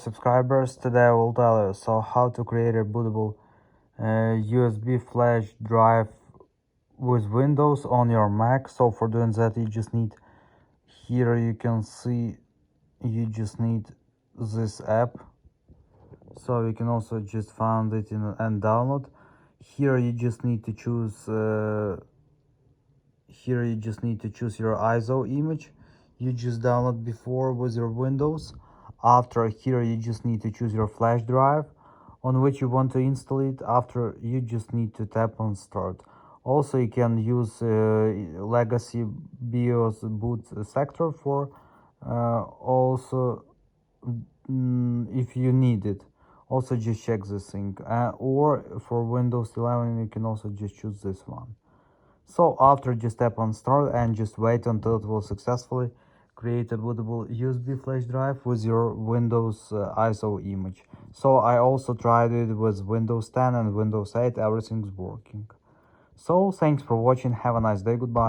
Subscribers, today I will tell you how to create a bootable USB flash drive with Windows on your Mac. So for doing that, you just need, here you can see, you just need this app. So you can also just find it and download. Here you just need to choose your ISO image you just downloaded before with your Windows. After, here you just need to choose your flash drive on which you want to install it. After, you just need to tap on start. Also, you can use legacy BIOS boot sector for also if you need it. Also, just check this thing, or for Windows 11 you can also just choose this one. So after, just tap on start and just wait until it will successfully create a bootable USB flash drive with your Windows ISO image. So I also tried it with Windows 10 and Windows 8, everything's working. So thanks for watching, have a nice day, goodbye.